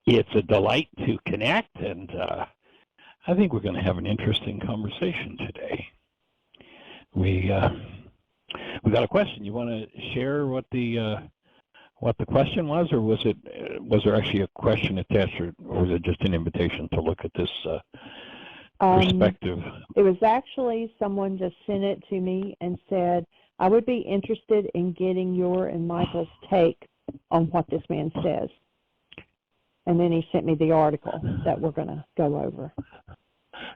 It's a delight to connect, and I think we're going to have an interesting conversation today. We got a question. You want to share what the question was, or was there actually a question attached, or was it just an invitation to look at this perspective? It was actually someone just sent it to me and said, I would be interested in getting your and Michael's take on what this man says. And then he sent me the article that we're going to go over.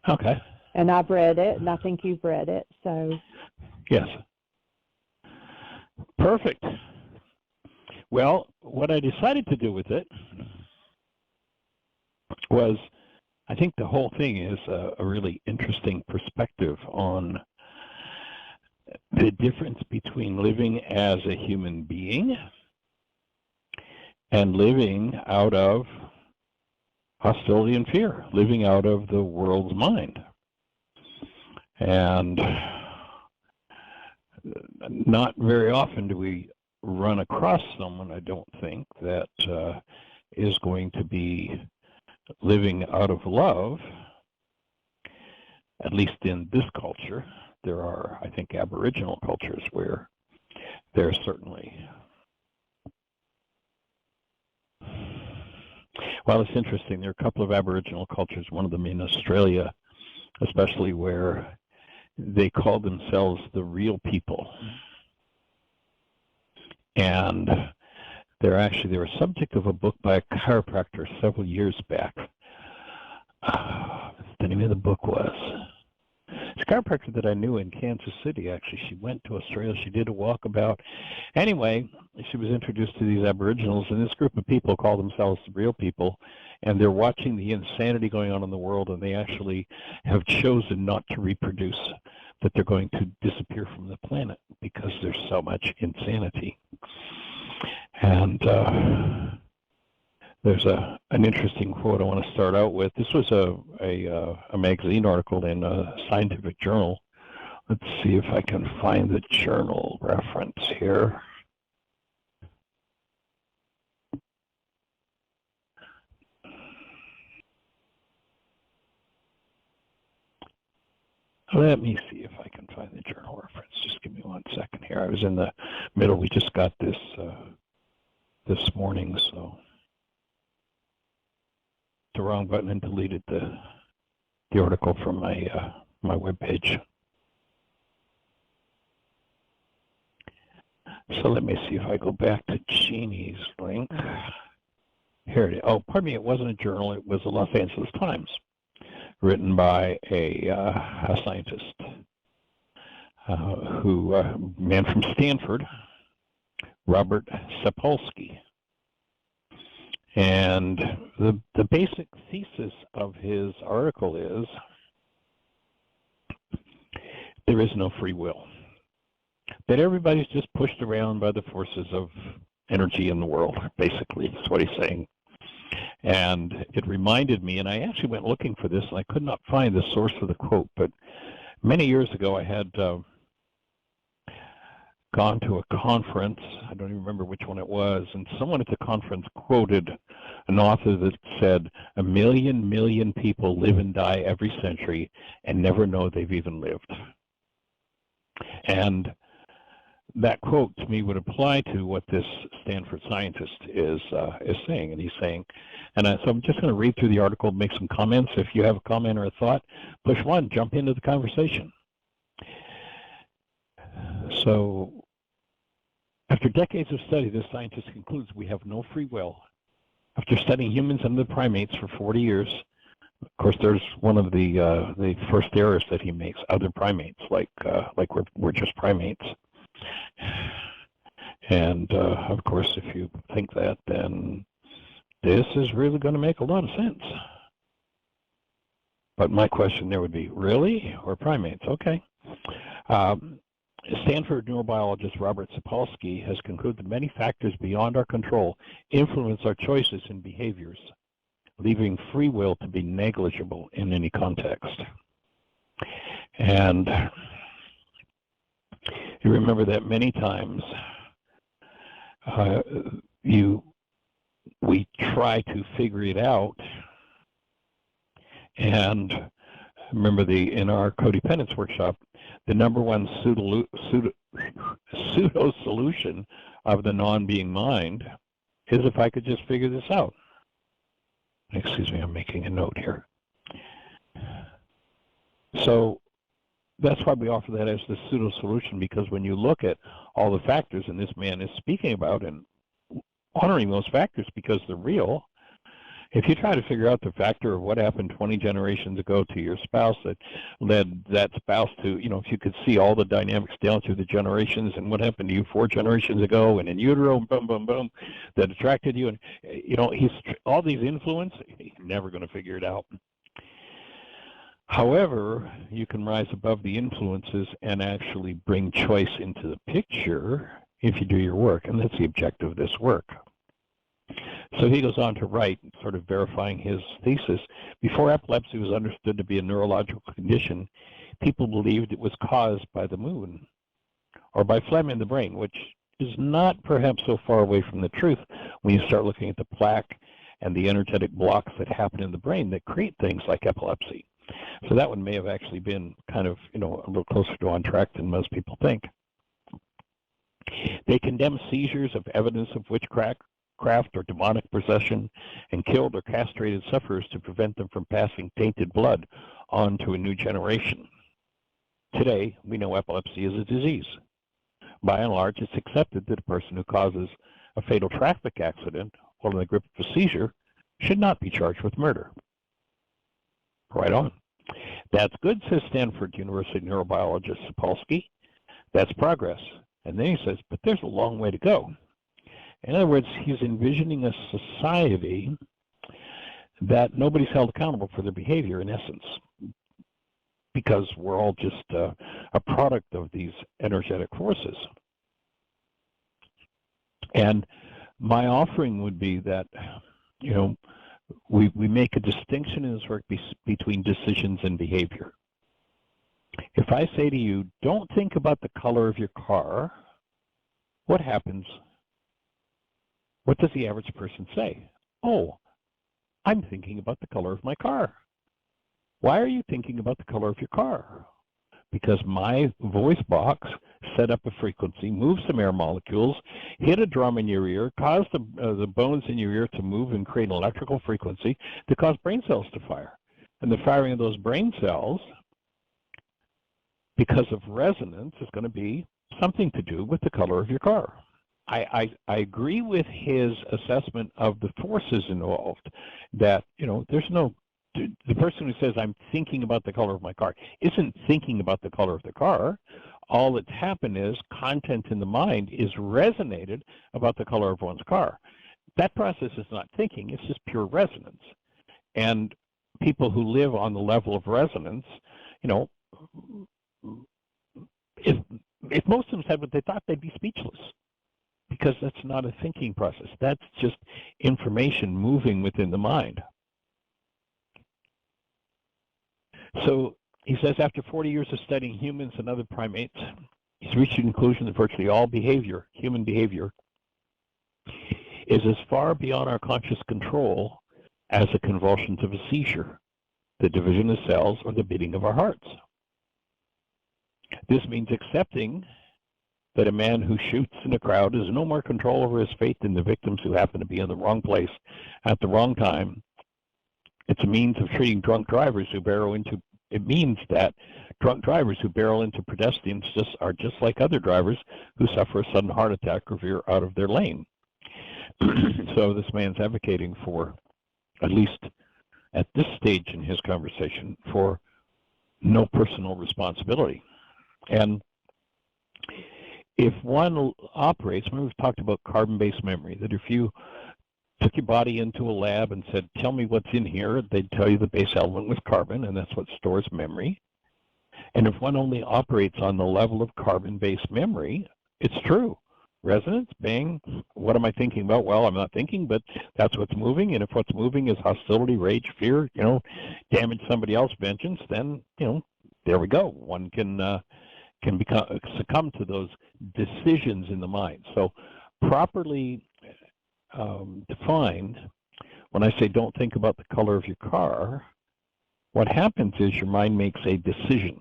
Okay. And I've read it, and I think you've read it. So. Yes. Perfect. Well, what I decided to do with it was, I think the whole thing is a really interesting perspective on the difference between living as a human being and living out of hostility and fear, living out of the world's mind. And not very often do we run across someone, I don't think, that is going to be living out of love, at least in this culture. There are, I think, Aboriginal cultures where there's certainly, well, it's interesting. There are a couple of Aboriginal cultures, one of them in Australia, especially, where they call themselves the real people. And they were a subject of a book by a chiropractor several years back. The name of the book was, it's a chiropractor that I knew in Kansas City, actually. She went to Australia. She did a walkabout. Anyway, she was introduced to these Aboriginals, and this group of people call themselves the real people, and they're watching the insanity going on in the world, and they actually have chosen not to reproduce, that they're going to disappear from the planet because there's so much insanity. And there's an interesting quote I want to start out with. This was a magazine article in a scientific journal. Let's see if I can find the journal reference here. Let me see if I can find the journal reference. Just give me 1 second here. I was in the middle. We just got this this morning, so the wrong button and deleted the article from my my webpage. So let me see if I go back to Jeannie's link. Here it is. Oh, pardon me. It wasn't a journal. It was the Los Angeles Times, written by a scientist man from Stanford, Robert Sapolsky. And the basic thesis of his article is there is no free will, that everybody's just pushed around by the forces of energy in the world, basically. That's what he's saying. And it reminded me, and I actually went looking for this, and I could not find the source of the quote, but many years ago I had gone to a conference. I don't even remember which one it was, and someone at the conference quoted an author that said, 1 million people live and die every century and never know they've even lived. And that quote to me would apply to what this Stanford scientist is saying, and he's saying, and so I'm just going to read through the article, make some comments. If you have a comment or a thought, push one, jump into the conversation. So, after decades of study, this scientist concludes we have no free will. After studying humans and the primates for 40 years, of course, there's one of the first errors that he makes. Other primates, like we're just primates. And of course, if you think that, then this is really going to make a lot of sense. But my question there would be, really? Or primates? Okay. Stanford neurobiologist Robert Sapolsky has concluded that many factors beyond our control influence our choices and behaviors, leaving free will to be negligible in any context. And you remember that many times we try to figure it out. And remember, in our codependence workshop, the number one pseudo solution of the non-being mind is if I could just figure this out. Excuse me, I'm making a note here. So that's why we offer that as the pseudo solution, because when you look at all the factors, and this man is speaking about and honoring those factors because they're real, if you try to figure out the factor of what happened 20 generations ago to your spouse that led that spouse to, if you could see all the dynamics down through the generations and what happened to you 4 generations ago and in utero, boom, boom, boom, that attracted you, and, he's all these influence, he's never going to figure it out. However, you can rise above the influences and actually bring choice into the picture if you do your work, and that's the objective of this work. So he goes on to write, sort of verifying his thesis. Before epilepsy was understood to be a neurological condition, people believed it was caused by the moon or by phlegm in the brain, which is not perhaps so far away from the truth when you start looking at the plaque and the energetic blocks that happen in the brain that create things like epilepsy. So that one may have actually been kind of, a little closer to on track than most people think. They condemn seizures of evidence of witchcraft or demonic possession and killed or castrated sufferers to prevent them from passing tainted blood on to a new generation. Today, we know epilepsy is a disease. By and large, it's accepted that a person who causes a fatal traffic accident while in the grip of a seizure should not be charged with murder. Right on. That's good, says Stanford University neurobiologist Sapolsky. That's progress. And then he says, but there's a long way to go. In other words, he's envisioning a society that nobody's held accountable for their behavior, in essence, because we're all just a product of these energetic forces. And my offering would be that, we make a distinction in this work between decisions and behavior. If I say to you, don't think about the color of your car, what happens? What does the average person say? Oh, I'm thinking about the color of my car. Why are you thinking about the color of your car? Because my voice box set up a frequency, moved some air molecules, hit a drum in your ear, caused the bones in your ear to move and create an electrical frequency to cause brain cells to fire. And the firing of those brain cells, because of resonance, is going to be something to do with the color of your car. I agree with his assessment of the forces involved, that, there's no, the person who says, I'm thinking about the color of my car, isn't thinking about the color of the car. All that's happened is content in the mind is resonated about the color of one's car. That process is not thinking, it's just pure resonance. And people who live on the level of resonance, if most of them said what they thought, they'd be speechless. Because that's not a thinking process. That's just information moving within the mind. So he says, after 40 years of studying humans and other primates, he's reached the conclusion that virtually all behavior, human behavior, is as far beyond our conscious control as the convulsions of a seizure, the division of cells, or the beating of our hearts. This means accepting that a man who shoots in a crowd has no more control over his fate than the victims who happen to be in the wrong place at the wrong time. It's a means of treating drunk drivers who barrel into, it means that drunk drivers who barrel into pedestrians are just like other drivers who suffer a sudden heart attack or veer out of their lane. So this man's advocating for, at least at this stage in his conversation, for no personal responsibility. And if one operates, remember we've talked about carbon-based memory, that if you took your body into a lab and said, tell me what's in here, they'd tell you the base element was carbon, and that's what stores memory. And if one only operates on the level of carbon-based memory, it's true. Resonance, bang, what am I thinking about? Well, I'm not thinking, but that's what's moving, and if what's moving is hostility, rage, fear, damage somebody else, vengeance, then, there we go. One can succumb to those decisions in the mind. So properly defined, when I say don't think about the color of your car, what happens is your mind makes a decision,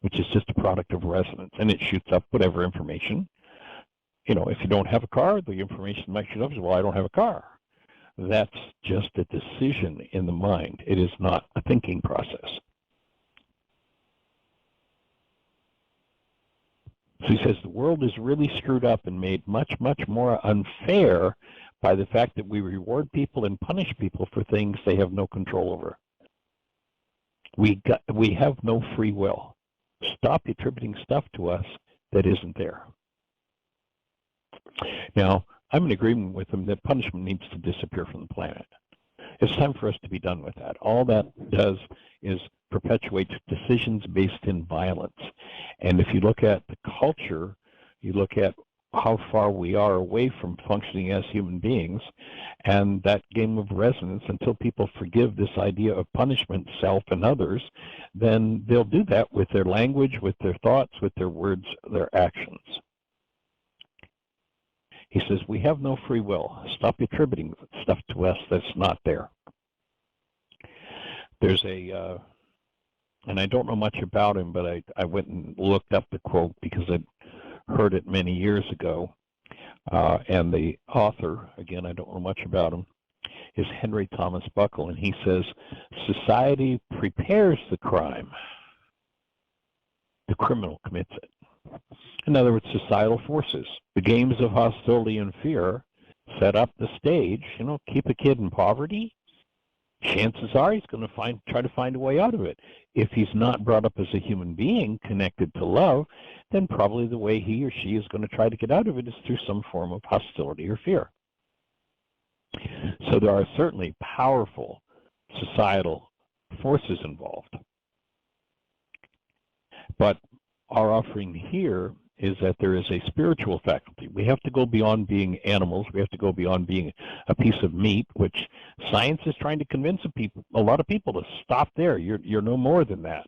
which is just a product of resonance, and it shoots up whatever information. If you don't have a car, the information might shoot up as, well, I don't have a car. That's just a decision in the mind. It is not a thinking process. So he says the world is really screwed up and made much, much more unfair by the fact that we reward people and punish people for things they have no control over. We have no free will. Stop attributing stuff to us that isn't there. Now, I'm in agreement with him that punishment needs to disappear from the planet. It's time for us to be done with that. All that does is perpetuate decisions based in violence. And if you look at the culture, you look at how far we are away from functioning as human beings, and that game of resonance, until people forgive this idea of punishment, self and others, then they'll do that with their language, with their thoughts, with their words, their actions. He says, we have no free will. Stop attributing stuff to us that's not there. There's and I don't know much about him, but I went and looked up the quote because I'd heard it many years ago. And the author, again, I don't know much about him, is Henry Thomas Buckle, and he says, society prepares the crime. The criminal commits it. In other words, societal forces. The games of hostility and fear set up the stage. Keep a kid in poverty, chances are he's going to try to find a way out of it. If he's not brought up as a human being connected to love, then probably the way he or she is going to try to get out of it is through some form of hostility or fear. So there are certainly powerful societal forces involved. But our offering here is that there is a spiritual faculty. We have to go beyond being animals. We have to go beyond being a piece of meat, which science is trying to convince a lot of people to stop there. You're no more than that.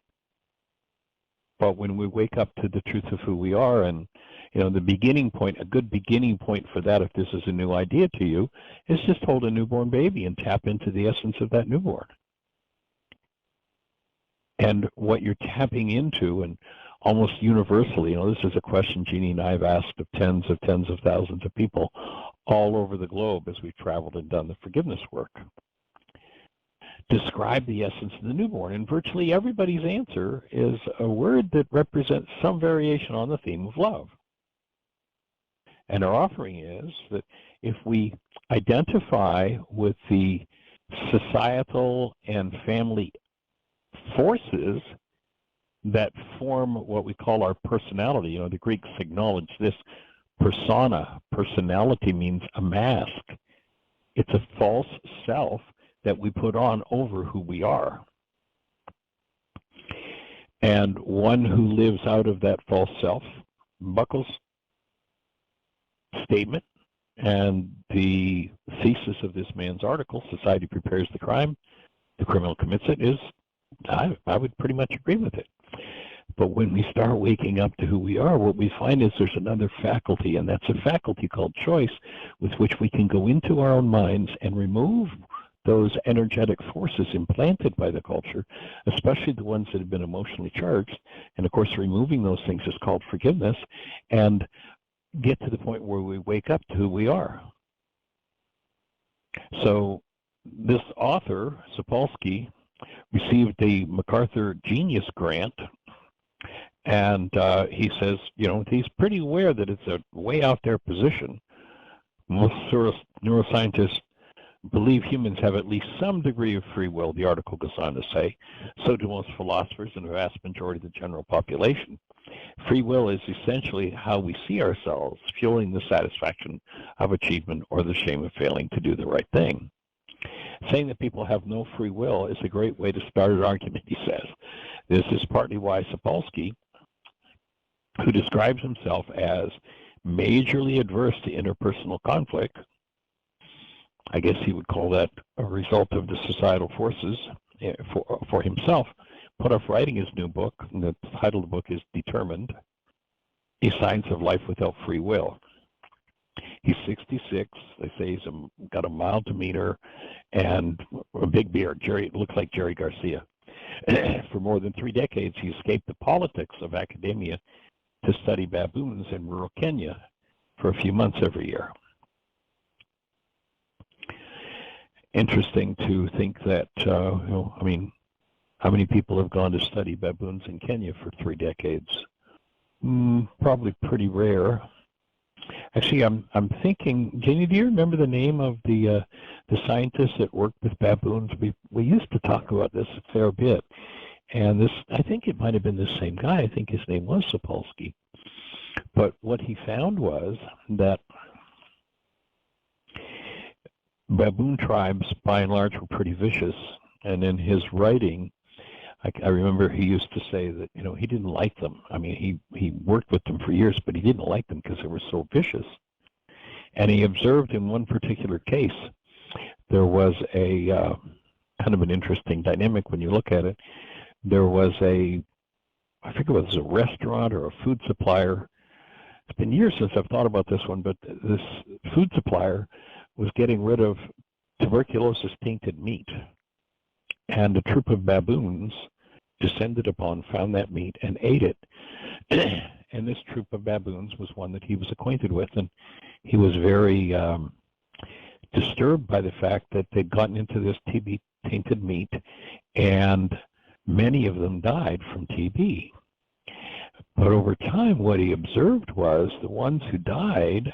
But when we wake up to the truth of who we are, and the beginning point, a good beginning point for that, if this is a new idea to you, is just hold a newborn baby and tap into the essence of that newborn. And what you're tapping into, and almost universally, this is a question Jeannie and I have asked of tens of thousands of people all over the globe as we've traveled and done the forgiveness work. Describe the essence of the newborn, and virtually everybody's answer is a word that represents some variation on the theme of love. And our offering is that if we identify with the societal and family forces that form what we call our personality. The Greeks acknowledge this. Personality means a mask. It's a false self that we put on over who we are. And one who lives out of that false self, Buckle's statement and the thesis of this man's article, Society Prepares the Crime, the criminal commits it, is, I would pretty much agree with it. But when we start waking up to who we are, what we find is there's another faculty, and that's a faculty called choice, with which we can go into our own minds and remove those energetic forces implanted by the culture, especially the ones that have been emotionally charged. And of course, removing those things is called forgiveness, and get to the point where we wake up to who we are. So this author, Sapolsky, received a MacArthur Genius Grant, and he says, he's pretty aware that it's a way out there position. Most neuroscientists believe humans have at least some degree of free will, the article goes on to say. So do most philosophers and the vast majority of the general population. Free will is essentially how we see ourselves, fueling the satisfaction of achievement or the shame of failing to do the right thing. Saying that people have no free will is a great way to start an argument, he says. This is partly why Sapolsky, who describes himself as majorly adverse to interpersonal conflict, I guess he would call that a result of the societal forces for himself, put off writing his new book, and the title of the book is Determined, A Science of Life Without Free Will. He's 66. They say he's got a mild demeanor and a big beard. Looks like Jerry Garcia. For more than 3 decades, he escaped the politics of academia to study baboons in rural Kenya for a few months every year. Interesting to think that, I mean, how many people have gone to study baboons in Kenya for 3 decades? Probably pretty rare. Actually, I'm thinking, Jenny, do you remember the name of the scientist that worked with baboons? We used to talk about this a fair bit, and I think it might have been the same guy. I think his name was Sapolsky. But what he found was that baboon tribes, by and large, were pretty vicious, and in his writing, I remember he used to say that, he didn't like them. I mean, he worked with them for years, but he didn't like them because they were so vicious. And he observed in one particular case, there was a kind of an interesting dynamic when you look at it. There was I forget whether it was a restaurant or a food supplier. It's been years since I've thought about this one, but this food supplier was getting rid of tuberculosis-tainted meat. And a troop of baboons descended upon, found that meat, and ate it. And this troop of baboons was one that he was acquainted with, and he was very disturbed by the fact that they'd gotten into this TB-tainted meat, and many of them died from TB. But over time, what he observed was the ones who died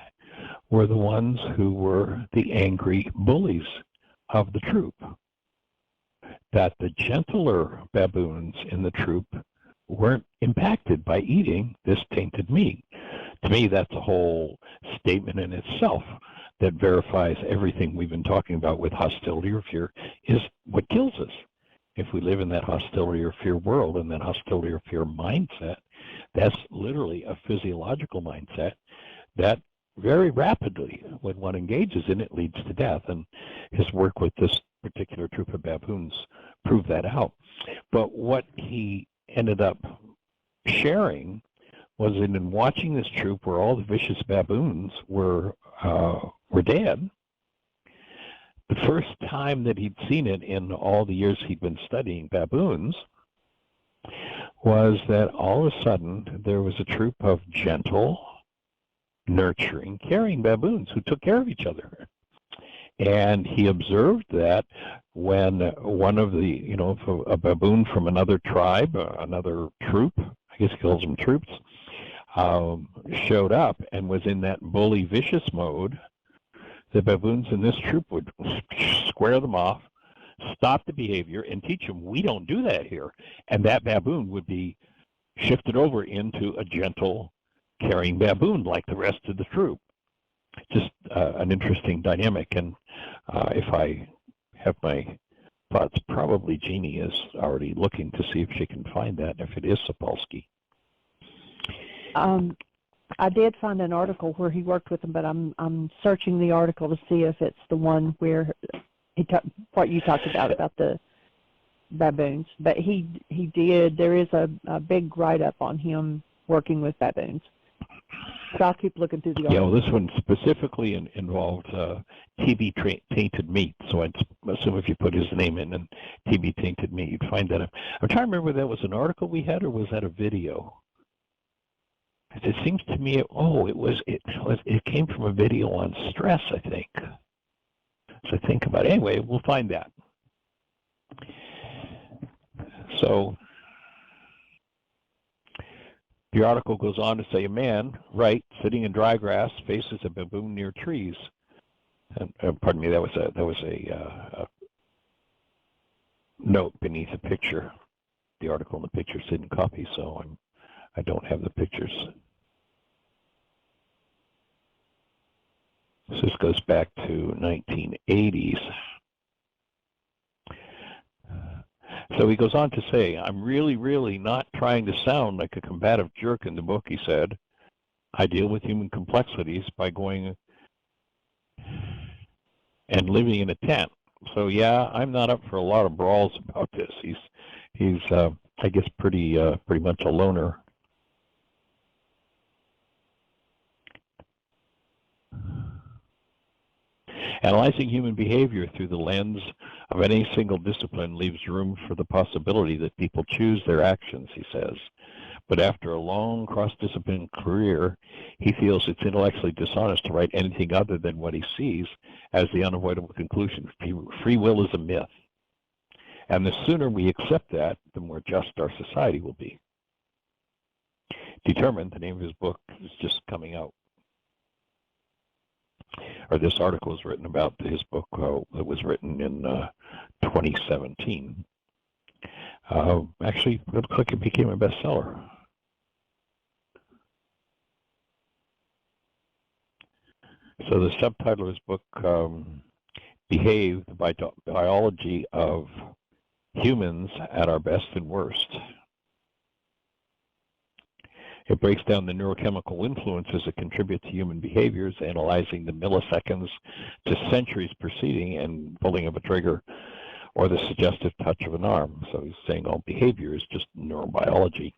were the ones who were the angry bullies of the troop. That the gentler baboons in the troop weren't impacted by eating this tainted meat. To me, that's a whole statement in itself that verifies everything we've been talking about with hostility or fear is what kills us. If we live in that hostility or fear world and that hostility or fear mindset, that's literally a physiological mindset that very rapidly, when one engages in it, leads to death. And his work with this particular troop of baboons proved that out. But what he ended up sharing was that in watching this troop where all the vicious baboons were dead, the first time that he'd seen it in all the years he'd been studying baboons was that all of a sudden there was a troop of gentle, nurturing, caring baboons who took care of each other. And he observed that when one of the, a baboon from another tribe, another troop, I guess he calls them troops, showed up and was in that bully, vicious mode, the baboons in this troop would square them off, stop the behavior, and teach them, we don't do that here. And that baboon would be shifted over into a gentle, caring baboon like the rest of the troop. Just an interesting dynamic. And if I have my thoughts, probably Jeannie is already looking to see if she can find that, if it is Sapolsky. I did find an article where he worked with them, but I'm searching the article to see if it's the one where what you talked about the baboons. But he did. There is a big write-up on him working with baboons. So I'll keep looking through the article. Yeah, well, this one specifically involved TB-tainted meat. So I'd assume if you put his name in and TB-tainted meat, you'd find that. I'm trying to remember whether that was an article we had or was that a video? It seems to me, it came from a video on stress, I think. So think about it. Anyway, we'll find that. So the article goes on to say, a man, sitting in dry grass, faces a baboon near trees. And pardon me, that was a note beneath a picture. The article and the picture's hidden copy, so I don't have the pictures. So this goes back to 1980s. So he goes on to say, I'm really, really not trying to sound like a combative jerk in the book, he said. I deal with human complexities by going and living in a tent. So yeah, I'm not up for a lot of brawls about this. He's I guess pretty much a loner. Analyzing human behavior through the lens of any single discipline leaves room for the possibility that people choose their actions, he says. But after a long cross-discipline career, he feels it's intellectually dishonest to write anything other than what he sees as the unavoidable conclusion. Free will is a myth. And the sooner we accept that, the more just our society will be. Determined, the name of his book, is just coming out. Or this article was written about his book that was written in 2017. Actually, it looks like it became a bestseller. So the subtitle of his book, Behave, the Biology of Humans at Our Best and Worst. It breaks down the neurochemical influences that contribute to human behaviors, analyzing the milliseconds to centuries preceding and pulling of a trigger or the suggestive touch of an arm. So he's saying all behavior is just neurobiology.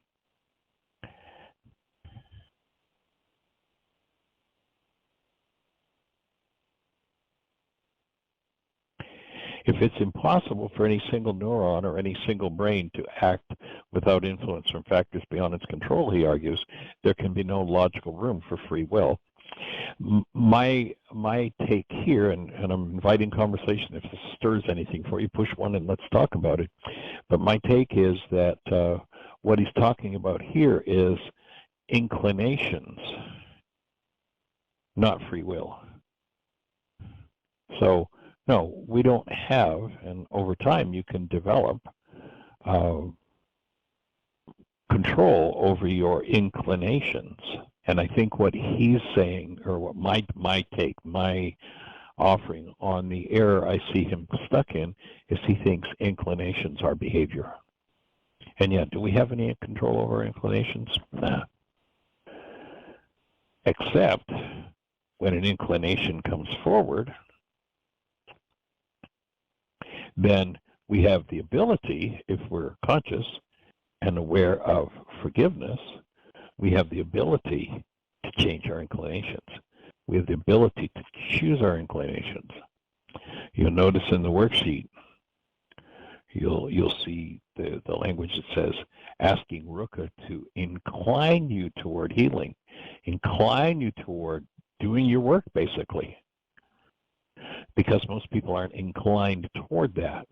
If it's impossible for any single neuron or any single brain to act without influence from factors beyond its control, he argues, there can be no logical room for free will. My take here, and I'm inviting conversation, if this stirs anything for you, push one and let's talk about it. But my take is that what he's talking about here is inclinations, not free will. So, no, we don't have, and over time you can develop control over your inclinations. And I think what he's saying, or what my take, my offering on the error I see him stuck in, is he thinks inclinations are behavior. And yet, do we have any control over inclinations? Nah. Except when an inclination comes forward, then we have the ability, if we're conscious and aware of forgiveness, we have the ability to change our inclinations. We have the ability to choose our inclinations. You'll notice in the worksheet, you'll see the language that says, asking Ruka to incline you toward healing, incline you toward doing your work, basically. Because most people aren't inclined toward that.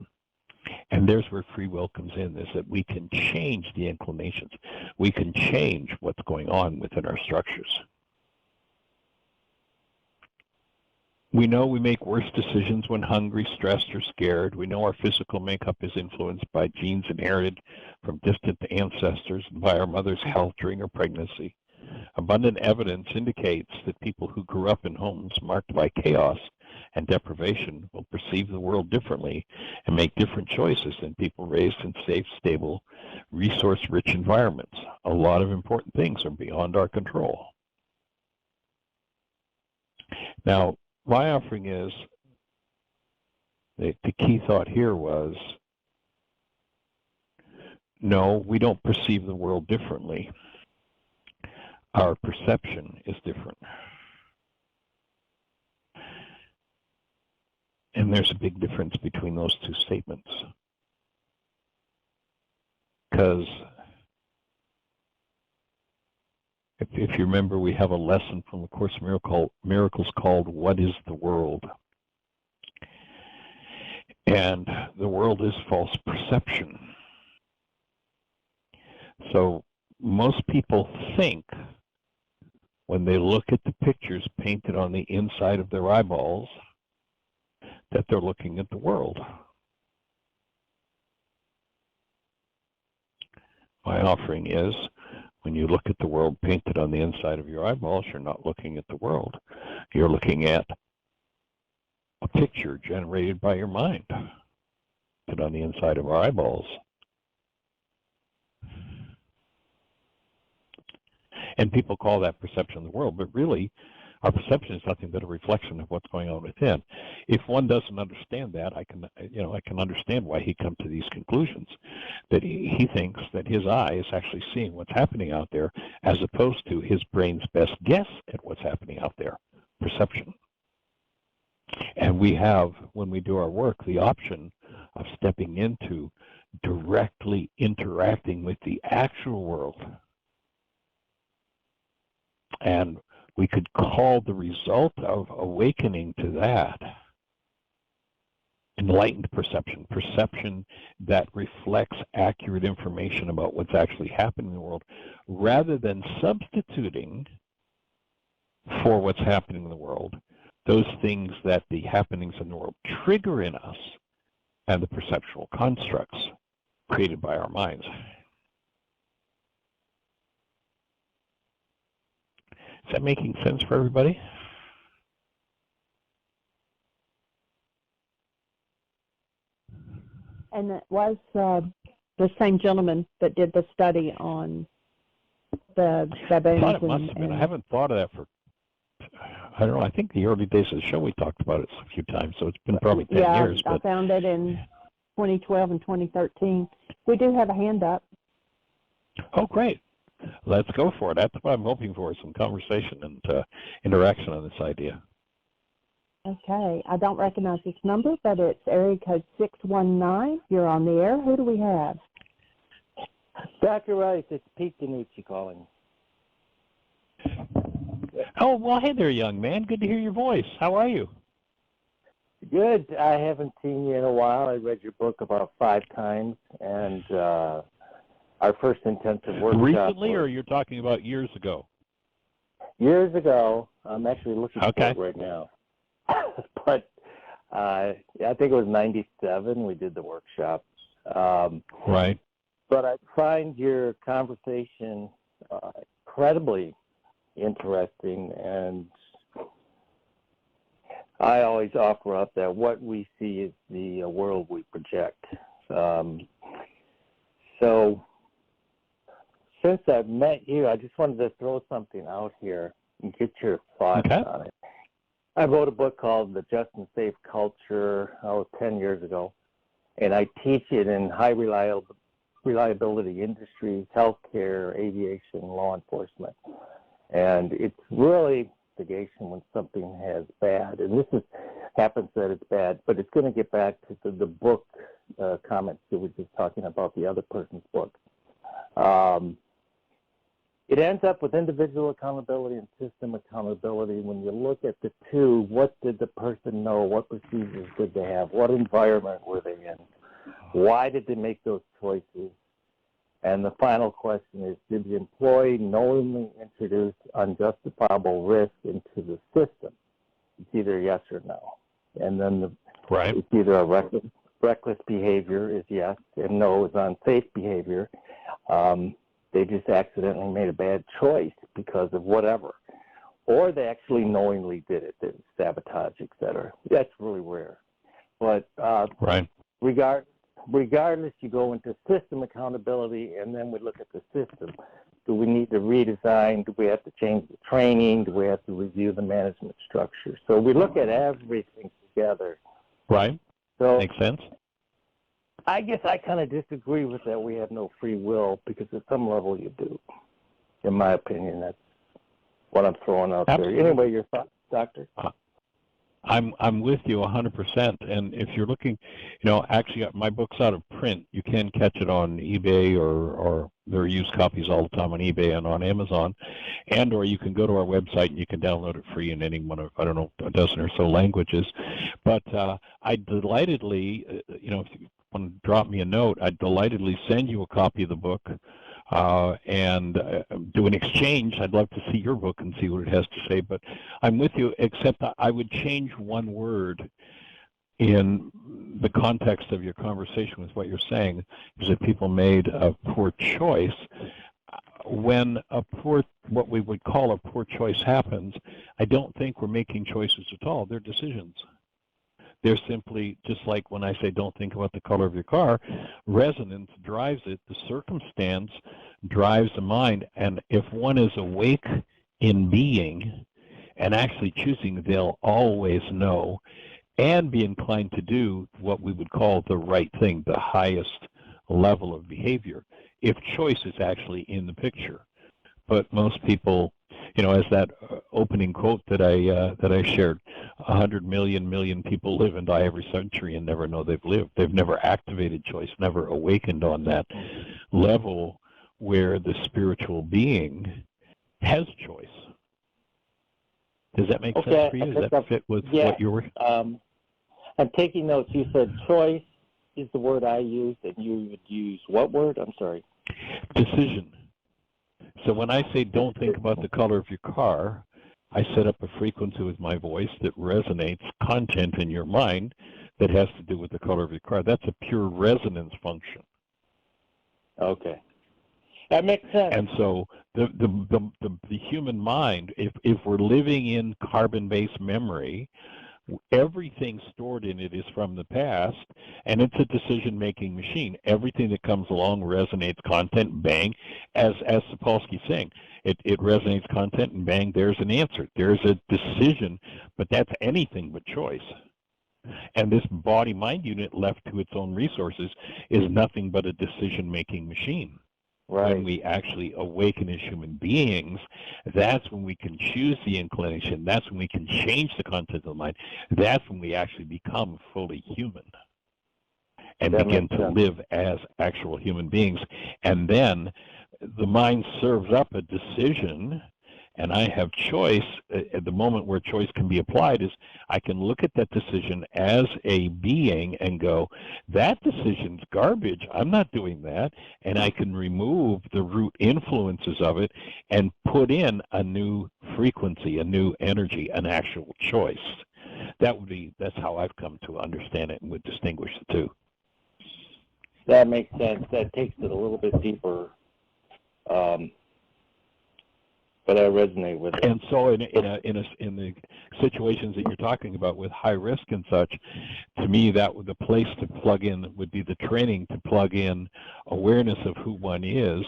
And there's where free will comes in, is that we can change the inclinations. We can change what's going on within our structures. We know we make worse decisions when hungry, stressed, or scared. We know our physical makeup is influenced by genes inherited from distant ancestors and by our mother's health during her pregnancy. Abundant evidence indicates that people who grew up in homes marked by chaos and deprivation will perceive the world differently and make different choices than people raised in safe, stable, resource-rich environments. A lot of important things are beyond our control. Now, my offering is, the key thought here was, no, we don't perceive the world differently. Our perception is different. And there's a big difference between those two statements. Because if you remember, we have a lesson from the Course in Miracles called What is the World? And the world is false perception. So most people think, when they look at the pictures painted on the inside of their eyeballs, that they're looking at the world. My offering is, when you look at the world painted on the inside of your eyeballs, you're not looking at the world. You're looking at a picture generated by your mind, put on the inside of our eyeballs. And people call that perception of the world, but really, our perception is nothing but a reflection of what's going on within. If one doesn't understand that, I can understand why he comes to these conclusions. That he thinks that his eye is actually seeing what's happening out there, as opposed to his brain's best guess at what's happening out there. Perception. And we have, when we do our work, the option of stepping into directly interacting with the actual world. And we could call the result of awakening to that enlightened perception, perception that reflects accurate information about what's actually happening in the world, rather than substituting for what's happening in the world those things that the happenings in the world trigger in us and the perceptual constructs created by our minds. Is that making sense for everybody? And it was the same gentleman that did the study on the baboons. I thought it must have been. I haven't thought of that for, I don't know, I think the early days of the show we talked about it a few times, so it's been probably 10 years. Yeah, I found it in 2012 and 2013. We do have a hand up. Oh, great. Let's go for it. That's what I'm hoping for, some conversation and interaction on this idea. Okay. I don't recognize this number, but it's area code 619. You're on the air. Who do we have? Dr. Rice, it's Pete Danucci calling. Oh, well, hey there, young man. Good to hear your voice. How are you? Good. I haven't seen you in a while. I read your book about 5 times, and our first intensive workshop. Recently, or you're talking about years ago? Years ago. I'm actually looking for Okay. it right now. But I think it was 97 we did the workshop. Right. But I find your conversation incredibly interesting, and I always offer up that what we see is the world we project. So since I've met you, I just wanted to throw something out here and get your thoughts on it. I wrote a book called The Just and Safe Culture 10 years ago, and I teach it in high reliability industries, healthcare, aviation, law enforcement. And it's really investigation when something has bad, and this happens that it's bad, but it's going to get back to the book comments that we were just talking about, the other person's book. It ends up with individual accountability and system accountability. When you look at the two, what did the person know? What procedures did they have? What environment were they in? Why did they make those choices? And the final question is, did the employee knowingly introduce unjustifiable risk into the system? It's either yes or no. And then it's either a reckless behavior is yes, and no is unsafe behavior. They just accidentally made a bad choice because of whatever. Or they actually knowingly did it, sabotage, et cetera. That's really rare. But regardless, you go into system accountability, and then we look at the system. Do we need to redesign? Do we have to change the training? Do we have to review the management structure? So we look at everything together. Right. So makes sense. I guess I kind of disagree with that. We have no free will, because at some level you do. In my opinion, that's what I'm throwing out there. Anyway, your thoughts, Doctor? I'm with you 100%. And if you're looking, actually my book's out of print. You can catch it on eBay, or there are used copies all the time on eBay and on Amazon, or you can go to our website and you can download it free in any one of, I don't know, a dozen or so languages. But I delightedly, if you want to drop me a note, I'd delightedly send you a copy of the book and do an exchange. I'd love to see your book and see what it has to say, but I'm with you, except I would change one word in the context of your conversation with what you're saying, is that people made a poor choice. When what we would call a poor choice happens, I don't think we're making choices at all. They're decisions. They're simply, just like when I say don't think about the color of your car, resonance drives it, the circumstance drives the mind, and if one is awake in being and actually choosing, they'll always know and be inclined to do what we would call the right thing, the highest level of behavior, if choice is actually in the picture. But most people, As that opening quote that I shared, 100 million people live and die every century and never know they've lived. They've never activated choice, never awakened on that level where the spiritual being has choice. Does that make sense for you? Does that fit with what you were? I'm taking notes. You said choice is the word I used, and you would use what word? I'm sorry. Decision. So when I say don't think about the color of your car, I set up a frequency with my voice that resonates content in your mind that has to do with the color of your car. That's a pure resonance function. Okay. That makes sense. And so the human mind, if we're living in carbon-based memory, everything stored in it is from the past, and it's a decision-making machine. Everything that comes along resonates content, bang, as Sapolsky's saying. It resonates content, and bang, there's an answer. There's a decision, but that's anything but choice. And this body-mind unit left to its own resources is nothing but a decision-making machine. Right. When we actually awaken as human beings, that's when we can choose the inclination. That's when we can change the content of the mind. That's when we actually become fully human and begin to live as actual human beings. And then the mind serves up a decision, and I have choice. At the moment where choice can be applied is I can look at that decision as a being and go, that decision's garbage. I'm not doing that. And I can remove the root influences of it and put in a new frequency, a new energy, an actual choice. That's how I've come to understand it and would distinguish the two. That makes sense. That takes it a little bit deeper. But I resonate with it. And so in the situations that you're talking about with high risk and such, to me, the place to plug in would be the training to plug in awareness of who one is,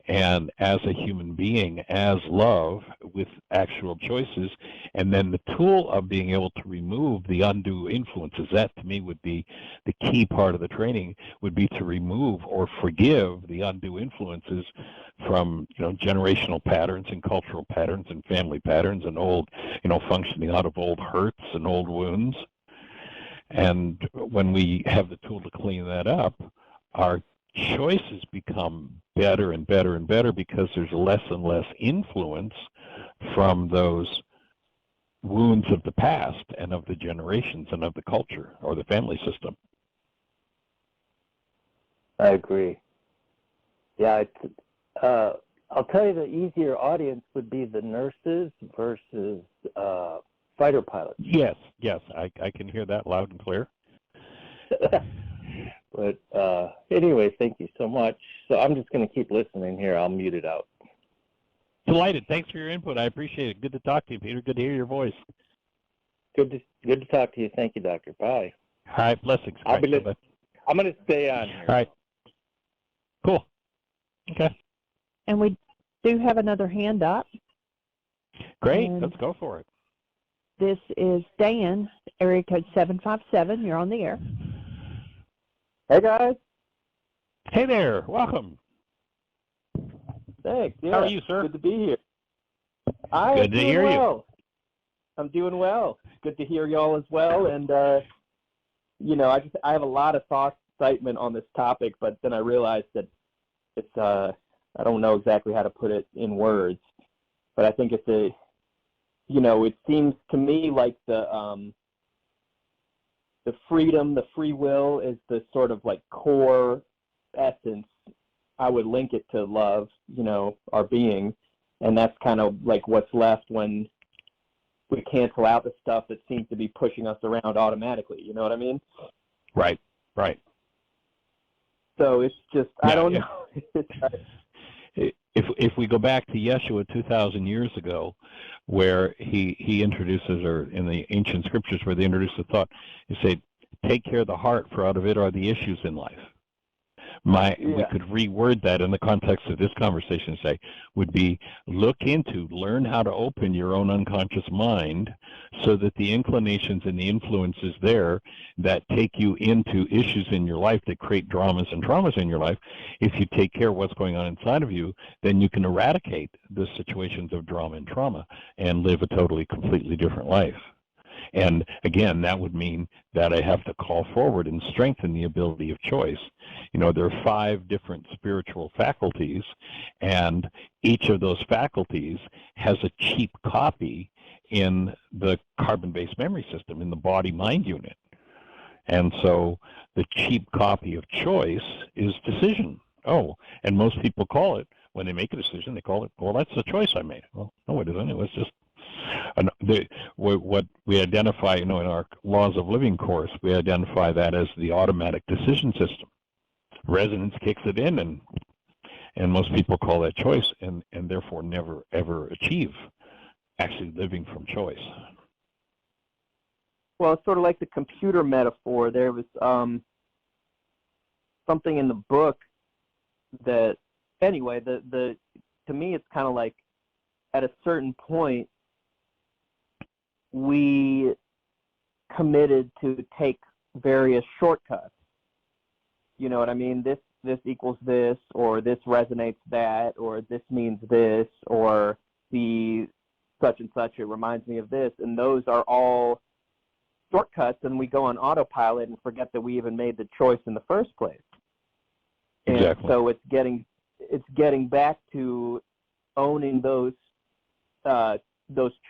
and as a human being, as love, with actual choices, and then the tool of being able to remove the undue influences. That, to me, would be the key part of the training, would be to remove or forgive the undue influences from generational patterns and cultural patterns and family patterns and old, functioning out of old hurts and old wounds. And when we have the tool to clean that up, our choices become better and better and better because there's less and less influence from those wounds of the past and of the generations and of the culture or the family system. I agree. Yeah, I'll tell you the easier audience would be the nurses versus fighter pilots. Yes, I can hear that loud and clear. But anyway, thank you so much. So I'm just going to keep listening here. I'll mute it out. Delighted. Thanks for your input. I appreciate it. Good to talk to you, Peter. Good to hear your voice. Good to talk to you. Thank you, Doctor. Bye. All right, blessings. I'm going to stay on here. All right. Cool. Okay. And we do have another hand up. Great. Let's go for it. This is Dan, area code 757. You're on the air. Hey, guys. Hey there. Welcome. Thanks. Yeah. How are you, sir? Good to be here. Good to hear you. I'm doing well. Good to hear y'all as well. And, I have a lot of thoughts, excitement on this topic, but then I realized that it's, I don't know exactly how to put it in words, but I think it's it seems to me like the freedom, the free will is the sort of like core essence. I would link it to love, our being, and that's kind of like what's left when we cancel out the stuff that seems to be pushing us around automatically. You know what I mean? Right. So it's just, I don't know. If we go back to Yeshua 2,000 years ago, where he introduces, or in the ancient scriptures where they introduce the thought, he said, take care of the heart, for out of it are the issues in life. We could reword that in the context of this conversation and say, would be learn how to open your own unconscious mind so that the inclinations and the influences there that take you into issues in your life that create dramas and traumas in your life, if you take care of what's going on inside of you, then you can eradicate the situations of drama and trauma and live a totally, completely different life. And again, that would mean that I have to call forward and strengthen the ability of choice. You know, there are 5 different spiritual faculties, and each of those faculties has a cheap copy in the carbon-based memory system, in the body-mind unit. And so the cheap copy of choice is decision. Oh, and most people call it, when they make a decision, they call it, well, that's the choice I made. Well, no, it isn't. It was just what we identify, in our Laws of Living course, we identify that as the automatic decision system. Resonance kicks it in, and most people call that choice, and therefore never ever achieve actually living from choice. Well, it's sort of like the computer metaphor. There was something in the book that, anyway, to me it's kind of like at a certain point we committed to take various shortcuts. You know what I mean? This equals this, or this resonates that, or this means this, or the such and such, it reminds me of this, and those are all shortcuts, and we go on autopilot and forget that we even made the choice in the first place. And exactly. So it's getting back to owning those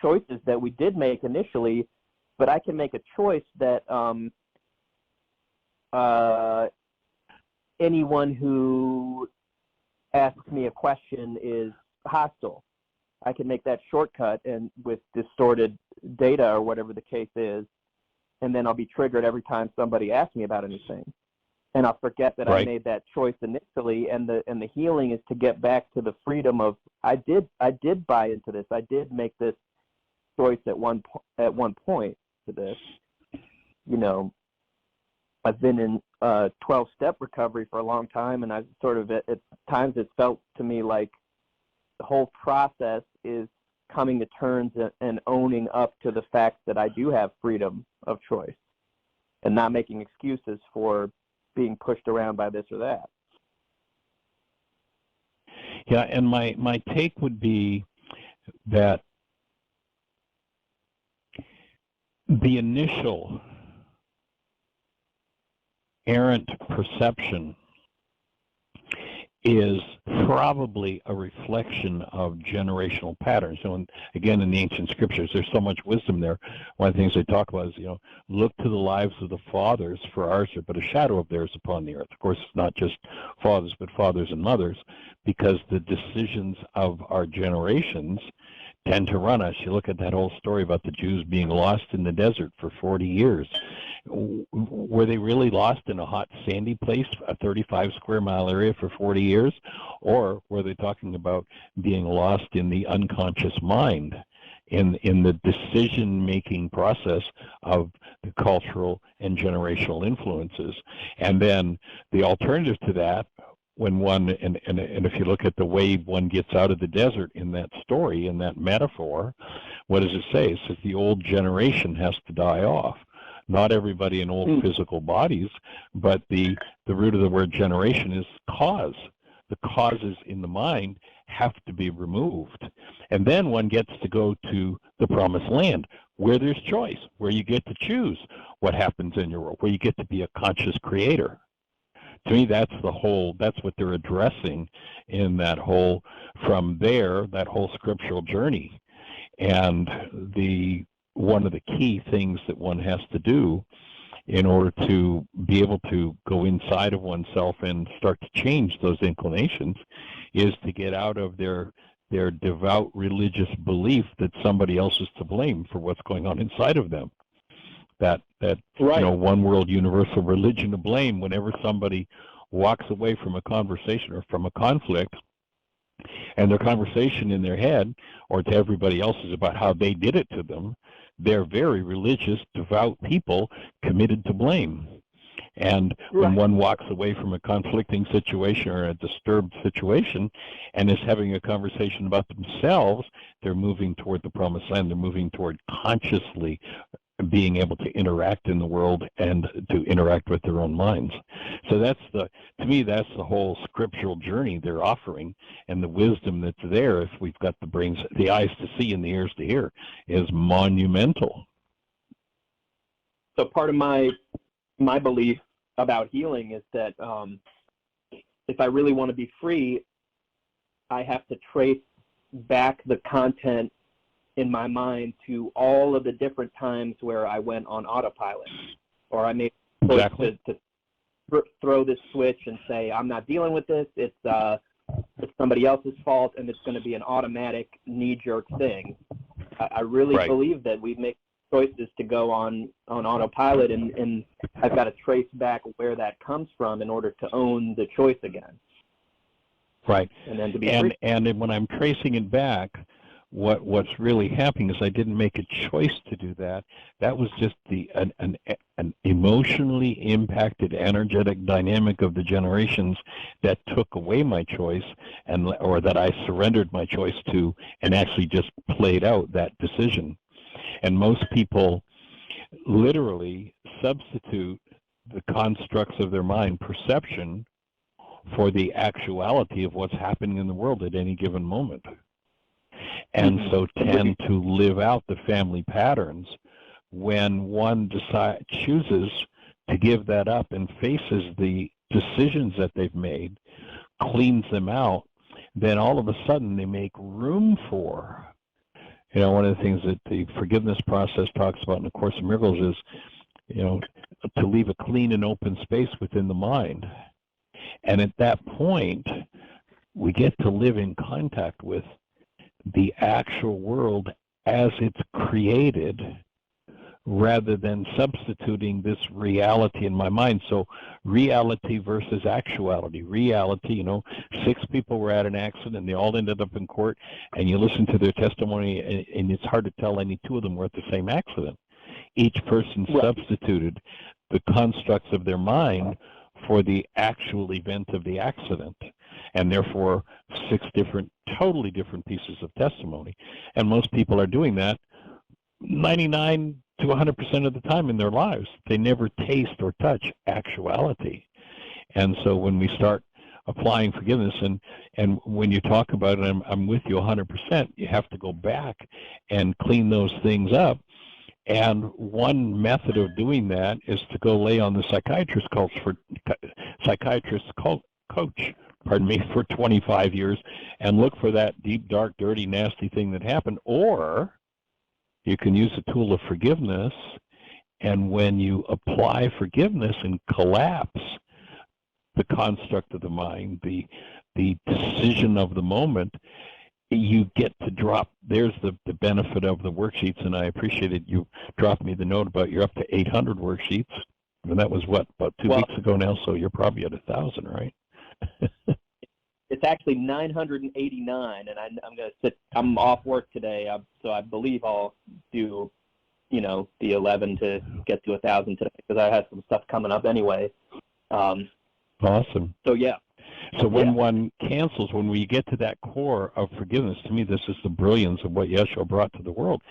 choices that we did make initially, but I can make a choice that anyone who asks me a question is hostile. I can make that shortcut and with distorted data or whatever the case is, and then I'll be triggered every time somebody asks me about anything. And I'll forget that right. I made that choice initially, and the healing is to get back to the freedom of I did buy into this. I did make this choice at one point to this. You know, I've been in 12-step recovery for a long time, and I've sort of at times it's felt to me like the whole process is coming to terms and owning up to the fact that I do have freedom of choice and not making excuses for being pushed around by this or that. Yeah, and my take would be that the initial errant perception is probably a reflection of generational patterns. So, again, in the ancient scriptures, there's so much wisdom there. One of the things they talk about is, look to the lives of the fathers, for ours are but a shadow of theirs upon the earth. Of course, it's not just fathers, but fathers and mothers, because the decisions of our generations tend to run us. You look at that whole story about the Jews being lost in the desert for 40 years. Were they really lost in a hot, sandy place, a 35-square-mile area for 40 years? Or were they talking about being lost in the unconscious mind, in the decision-making process of the cultural and generational influences? And then the alternative to that, when one, and if you look at the way one gets out of the desert in that story, in that metaphor, what does it say? It says the old generation has to die off. Not everybody in old physical bodies, but the root of the word generation is cause. The causes in the mind have to be removed. And then one gets to go to the promised land, where there's choice, where you get to choose what happens in your world, where you get to be a conscious creator. To me, that's what they're addressing in that whole, from there, that whole scriptural journey. And one of the key things that one has to do in order to be able to go inside of oneself and start to change those inclinations is to get out of their devout religious belief that somebody else is to blame for what's going on inside of them. That right. One world universal religion of blame. Whenever somebody walks away from a conversation or from a conflict, and their conversation in their head or to everybody else is about how they did it to them, they're very religious, devout people committed to blame. And when one walks away from a conflicting situation or a disturbed situation and is having a conversation about themselves, they're moving toward the promised land. They're moving toward consciously being able to interact in the world and to interact with their own minds. So to me, that's the whole scriptural journey they're offering, and the wisdom that's there, if we've got the eyes to see and the ears to hear, is monumental. So part of my belief about healing is that if I really want to be free, I have to trace back the content in my mind to all of the different times where I went on autopilot, or I made exactly to throw this switch and say, I'm not dealing with this, it's somebody else's fault, and it's going to be an automatic knee-jerk thing. I really believe that we make choices to go on autopilot, and I've got to trace back where that comes from in order to own the choice again. Right. And then to be free. And when I'm tracing it back, what's really happening is I didn't make a choice to do that. That was just an emotionally impacted, energetic dynamic of the generations that took away my choice, or that I surrendered my choice to, and actually just played out that decision. And most people literally substitute the constructs of their mind, perception, for the actuality of what's happening in the world at any given moment. And so tend to live out the family patterns. When one chooses to give that up and faces the decisions that they've made, cleans them out, then all of a sudden they make room for, one of the things that the forgiveness process talks about in the Course in Miracles is, to leave a clean and open space within the mind. And at that point, we get to live in contact with the actual world as it's created, rather than substituting this reality in my mind. So reality versus actuality. Reality, 6 people were at an accident and they all ended up in court, and you listen to their testimony and it's hard to tell any 2 of them were at the same accident. Each person substituted the constructs of their mind for the actual event of the accident, and therefore 6 totally different pieces of testimony. And most people are doing that 99 to 100% of the time in their lives. They never taste or touch actuality. And so when we start applying forgiveness, and when you talk about it, I'm with you 100%, you have to go back and clean those things up. And one method of doing that is to go lay on the psychiatrist coach for 25 years and look for that deep, dark, dirty, nasty thing that happened. Or you can use the tool of forgiveness, and when you apply forgiveness and collapse the construct of the mind, the decision of the moment, you get to drop. There's the benefit of the worksheets, and I appreciated you dropped me the note about you're up to 800 worksheets, and that was about 2 weeks ago now, so you're probably at 1,000, right? It's actually 989, and I'm off work today, so I believe I'll do, the 11 to get to 1,000 today, because I have some stuff coming up anyway. Awesome. So yeah. So when one cancels, when we get to that core of forgiveness, to me this is the brilliance of what Yeshua brought to the world,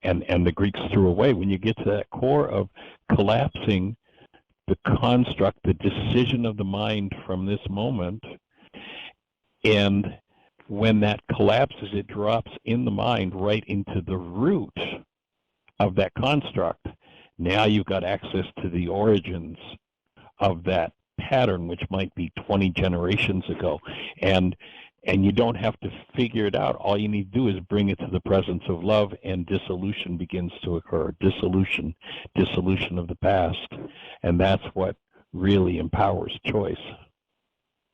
and the Greeks threw away. When you get to that core of collapsing the construct, the decision of the mind from this moment, and when that collapses, it drops in the mind right into the root of that construct. Now you've got access to the origins of that pattern, which might be 20 generations ago. And you don't have to figure it out. All you need to do is bring it to the presence of love, and dissolution begins to occur. Dissolution of the past. And that's what really empowers choice.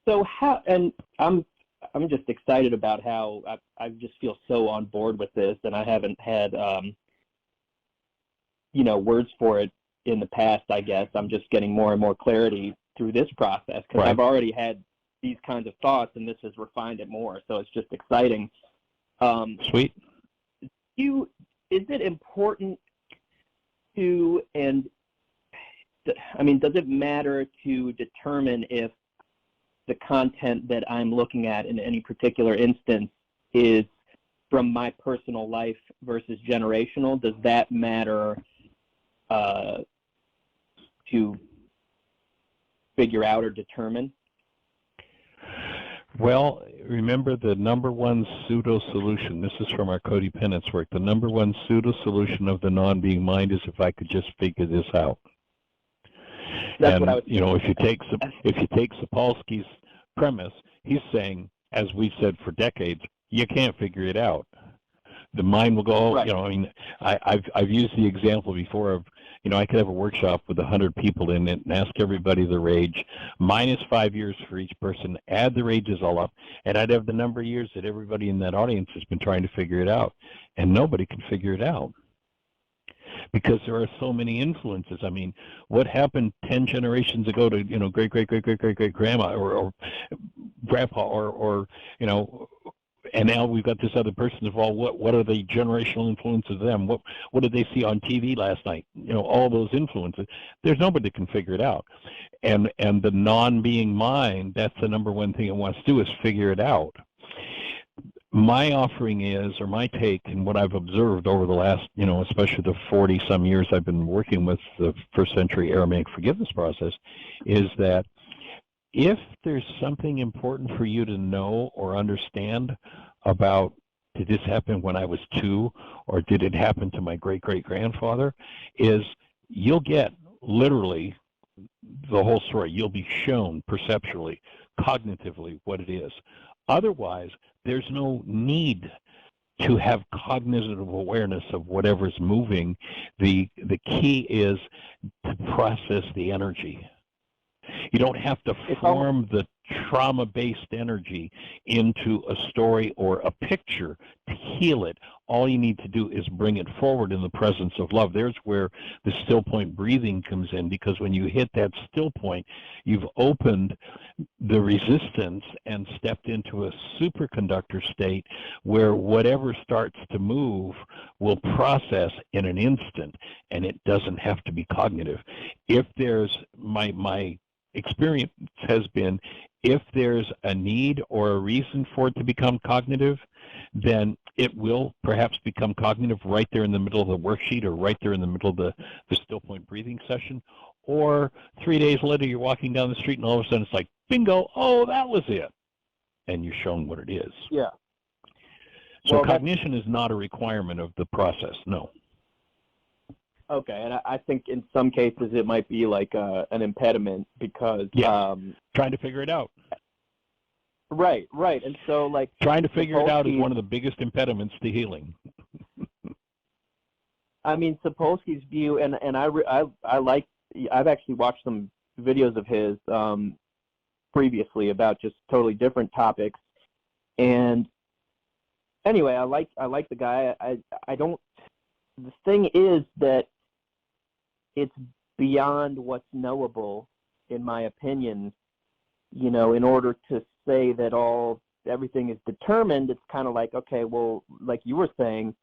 So how, and I'm just excited about how I just feel so on board with this, and I haven't had, words for it in the past, I guess. I'm just getting more and more clarity through this process, because I've already had these kinds of thoughts, and this has refined it more. So it's just exciting. Sweet. Is it important to, and does it matter to determine if the content that I'm looking at in any particular instance is from my personal life versus generational? Does that matter to figure out or determine? Well, remember the number one pseudo-solution, this is from our codependence work, the number one pseudo-solution of the non-being mind is if I could just figure this out. That's and, what I was you know, if you take Sapolsky's premise, he's saying, as we've said for decades, you can't figure it out. The mind will go, right. You know, I mean, I've used the example before of, you know, I could have a workshop with 100 people in it and ask everybody their age, minus 5 years for each person, add their ages all up, and I'd have the number of years that everybody in that audience has been trying to figure it out, and nobody can figure it out. Because there are so many influences. I mean, what happened 10 generations ago to, you know, great-great-great-great-great-great-grandma or grandpa or, you know, and now we've got this other person involved. What are the generational influences of them? What did they see on TV last night? You know, all those influences. There's nobody that can figure it out. And the non-being mind, that's the number one thing it wants to do is figure it out. My offering is, or my take, and what I've observed over the last, you know, especially the 40-some years I've been working with the first century Aramaic forgiveness process, is that if there's something important for you to know or understand about, did this happen when I was 2, or did it happen to my great-great-grandfather, is you'll get literally the whole story. You'll be shown perceptually, cognitively what it is. Otherwise, there's no need to have cognitive awareness of whatever's moving. The key is to process the energy. You don't have to form the trauma-based energy into a story or a picture to heal it. All you need to do is bring it forward in the presence of love. There's where the still point breathing comes in, because when you hit that still point, you've opened the resistance and stepped into a superconductor state where whatever starts to move will process in an instant, and it doesn't have to be cognitive. If there's, my experience has been, if there's a need or a reason for it to become cognitive, then it will perhaps become cognitive right there in the middle of the worksheet, or right there in the middle of the still point breathing session. Or 3 days later, you're walking down the street and all of a sudden it's like, bingo, oh, that was it. And you're shown what it is. Yeah. So cognition is not a requirement of the process, no. Okay, and I think in some cases it might be like an impediment because... Yes, trying to figure it out. Right, and so like... Trying to figure it out is one of the biggest impediments to healing. I mean, Sapolsky's view, and I like, I've actually watched some videos of his previously about just totally different topics, and anyway, I like the guy. I don't... The thing is that it's beyond what's knowable, in my opinion. You know, in order to say that everything is determined, it's kind of like, okay, well, like you were saying,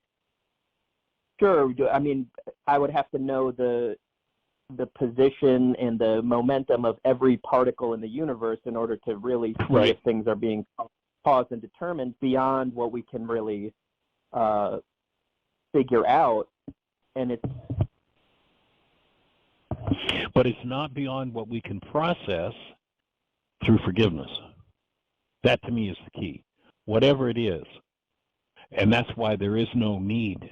sure. I mean, I would have to know the position and the momentum of every particle in the universe in order to really see if things are being caused and determined beyond what we can really figure out. And but it's not beyond what we can process through forgiveness. That to me is the key, whatever it is. And that's why there is no need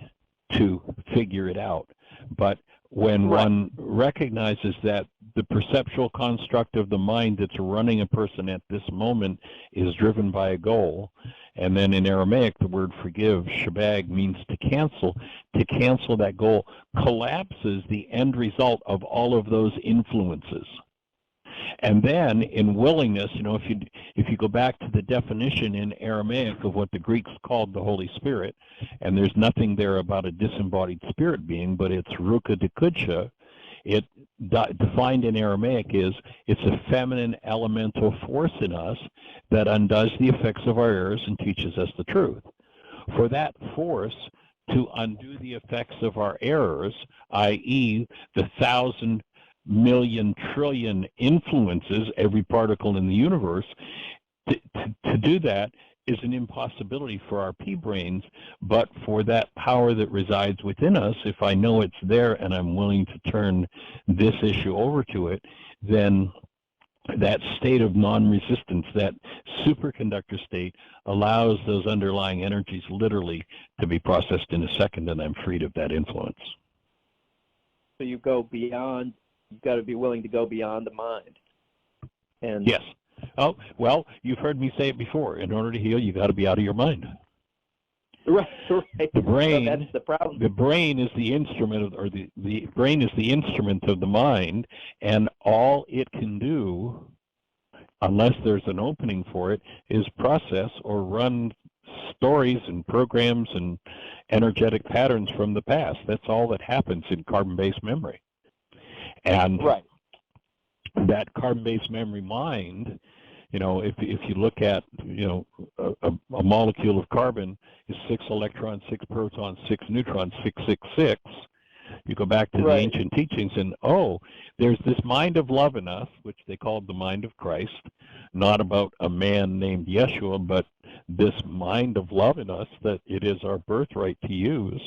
to figure it out. But when one recognizes that the perceptual construct of the mind that's running a person at this moment is driven by a goal, and then in Aramaic the word forgive, shabag, means to cancel that goal collapses the end result of all of those influences. And then in willingness, you know, if you go back to the definition in Aramaic of what the Greeks called the Holy Spirit, and there's nothing there about a disembodied spirit being, but it's ruka de kudsha, it defined in Aramaic is, it's a feminine elemental force in us that undoes the effects of our errors and teaches us the truth. For that force to undo the effects of our errors, i.e. the 1,000 million trillion influences every particle in the universe. To do that is an impossibility for our pea brains, but for that power that resides within us, if I know it's there and I'm willing to turn this issue over to it, then that state of non-resistance, that superconductor state, allows those underlying energies literally to be processed in a second, and I'm freed of that influence. So you go beyond, you've got to be willing to go beyond the mind. And yes. Oh, well, you've heard me say it before. In order to heal, you got to be out of your mind. Right. The brain, so that's the problem. The brain is the instrument, the brain is the instrument of the mind, and all it can do, unless there's an opening for it, is process or run stories and programs and energetic patterns from the past. That's all that happens in carbon-based memory. And right. That carbon-based memory mind, if you look at, a molecule of carbon is 6 electrons, 6 protons, 6 neutrons, 666. You go back to the ancient teachings and, there's this mind of love in us, which they called the mind of Christ, not about a man named Yeshua, but this mind of love in us that it is our birthright to use.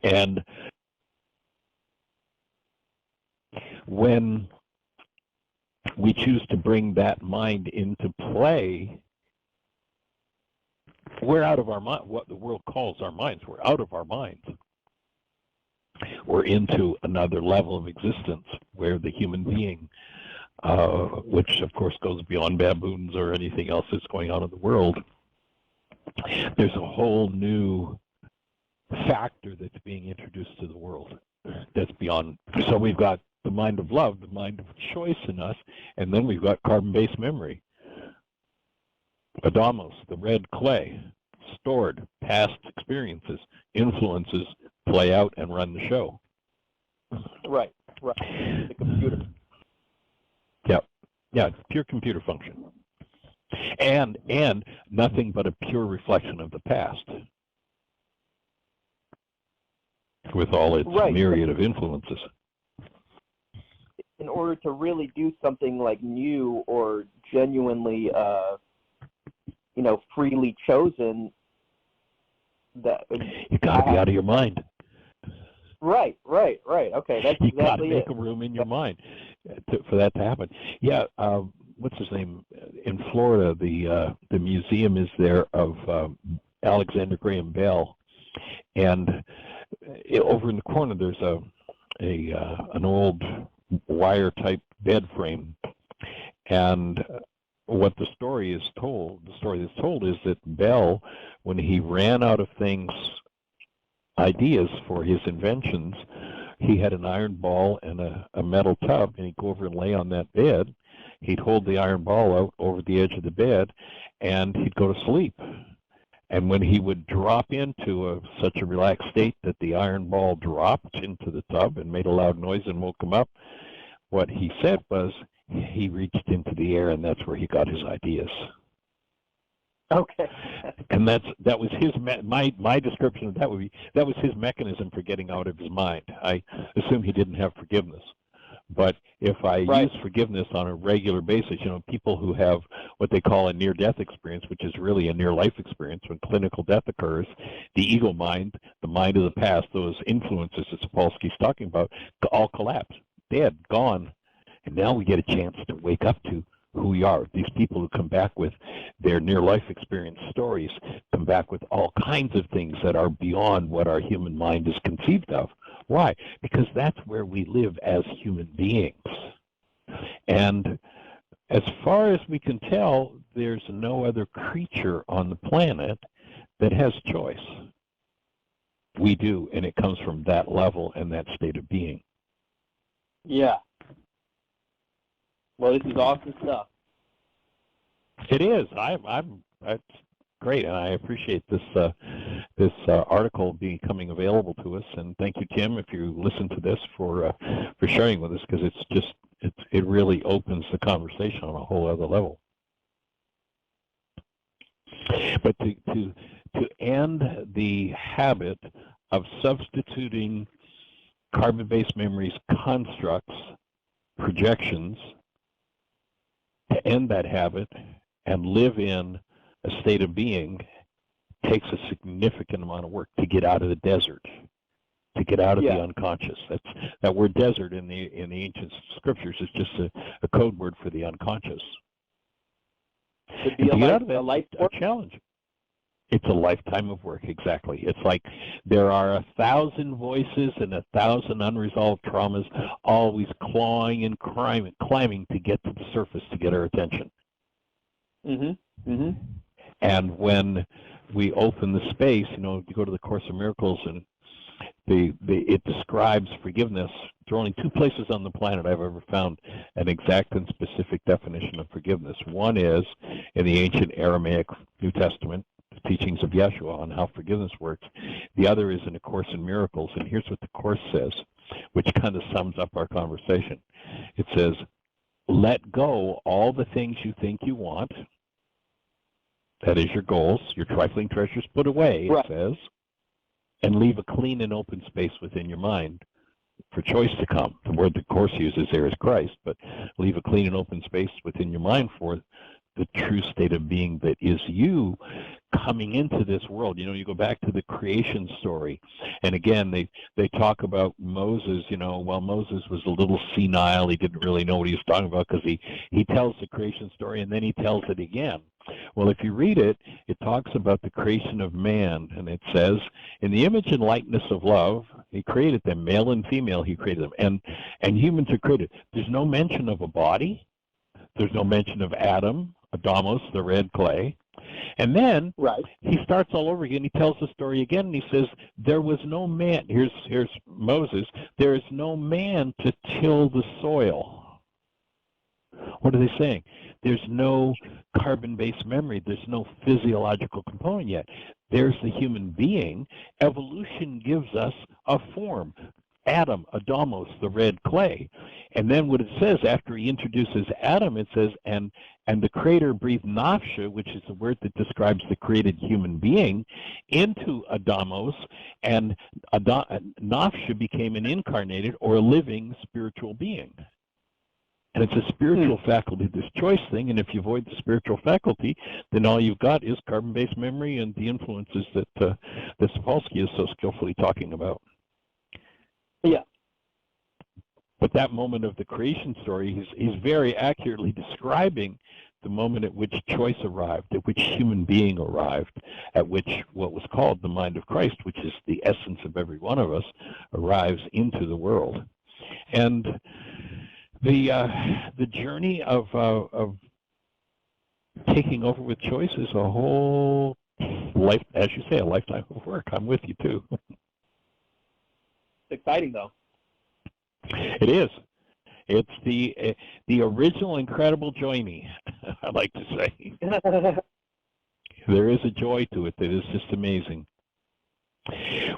And when we choose to bring that mind into play, we're out of our mind. What the world calls our minds, we're out of our minds. We're into another level of existence where the human being, which of course goes beyond baboons or anything else that's going on in the world, there's a whole new factor that's being introduced to the world that's beyond. So we've got the mind of love, the mind of choice in us, and then we've got carbon-based memory. Adamos, the red clay, stored past experiences, influences, play out and run the show. Right. The computer. Yep. Yeah, it's pure computer function. And nothing but a pure reflection of the past with all its myriad of influences. In order to really do something like new or genuinely, freely chosen, that you got to be out of your mind. Right. Okay, that's you exactly got to make it. a room in your mind for that to happen. Yeah. What's his name? In Florida, the museum is there of Alexander Graham Bell, and over in the corner there's an old wire type bed frame, and what the story that's told is that Bell, when he ran out of ideas for his inventions, he had an iron ball and a metal tub, and he'd go over and lay on that bed. He'd hold the iron ball out over the edge of the bed, and he'd go to sleep. And when he would drop into such a relaxed state that the iron ball dropped into the tub and made a loud noise and woke him up, what he said was he reached into the air, and that's where he got his ideas. Okay. And that was his my description of that was his mechanism for getting out of his mind. I assume he didn't have forgiveness. But if I use forgiveness on a regular basis, people who have what they call a near-death experience, which is really a near-life experience, when clinical death occurs, the ego mind, the mind of the past, those influences that Sapolsky's talking about, all collapse, dead, gone. And now we get a chance to wake up to who we are. These people who come back with their near-life experience stories come back with all kinds of things that are beyond what our human mind is conceived of. Why? Because that's where we live as human beings. And as far as we can tell, there's no other creature on the planet that has choice. We do, and it comes from that level and that state of being. Yeah. Well, this is awesome stuff. It is. That's great, and I appreciate this article becoming available to us. And thank you, Tim, if you listen to this, for sharing with us, because it really opens the conversation on a whole other level. But to end the habit of substituting carbon-based memories, constructs, projections, to end that habit and live in a state of being takes a significant amount of work to get out of the desert, to get out of the unconscious. That word desert in the ancient scriptures is just a code word for the unconscious. It'd be a life challenge. It's a lifetime of work, exactly. It's like there are 1,000 voices and 1,000 unresolved traumas always clawing and climbing to get to the surface to get our attention. And when we open the space, you go to the Course in Miracles and it describes forgiveness. There are only two places on the planet I've ever found an exact and specific definition of forgiveness. One is in the ancient Aramaic New Testament, the teachings of Yeshua on how forgiveness works. The other is in A Course in Miracles, and here's what the Course says, which kind of sums up our conversation. It says, let go all the things you think you want. That is your goals, your trifling treasures put away, it says, and leave a clean and open space within your mind for choice to come. The word the Course uses there is Christ, but leave a clean and open space within your mind for the true state of being that is you coming into this world. You go back to the creation story, and again, they talk about Moses, while Moses was a little senile, he didn't really know what he was talking about because he tells the creation story and then he tells it again. Well, if you read it, it talks about the creation of man, and it says, in the image and likeness of love, he created them, male and female, he created them, and humans are created. There's no mention of a body. There's no mention of Adam, Adamos, the red clay. And then he starts all over again. He tells the story again, and he says, there was no man. Here's Moses. There is no man to till the soil. What are they saying? There's no carbon-based memory. There's no physiological component yet. There's the human being. Evolution gives us a form. Adam, Adamos, the red clay. And then what it says, after he introduces Adam, it says, and the Creator breathed nafsha, which is the word that describes the created human being, into Adamos, and nafsha became an incarnated or a living spiritual being. And it's a spiritual faculty, this choice thing, and if you avoid the spiritual faculty, then all you've got is carbon-based memory and the influences that Sapolsky is so skillfully talking about. Yeah. But that moment of the creation story, he's very accurately describing the moment at which choice arrived, at which human being arrived, at which what was called the mind of Christ, which is the essence of every one of us, arrives into the world. And the journey of taking over with choice is a whole life, as you say, a lifetime of work. I'm with you too. It's exciting, though. It is. It's the original incredible journey, I like to say. There is a joy to it that is just amazing.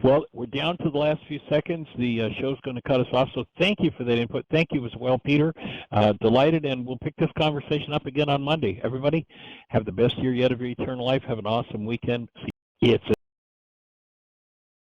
Well, we're down to the last few seconds. The show's going to cut us off, so thank you for that input. Thank you as well, Peter. Delighted, and we'll pick this conversation up again on Monday. Everybody, have the best year yet of your eternal life. Have an awesome weekend. It's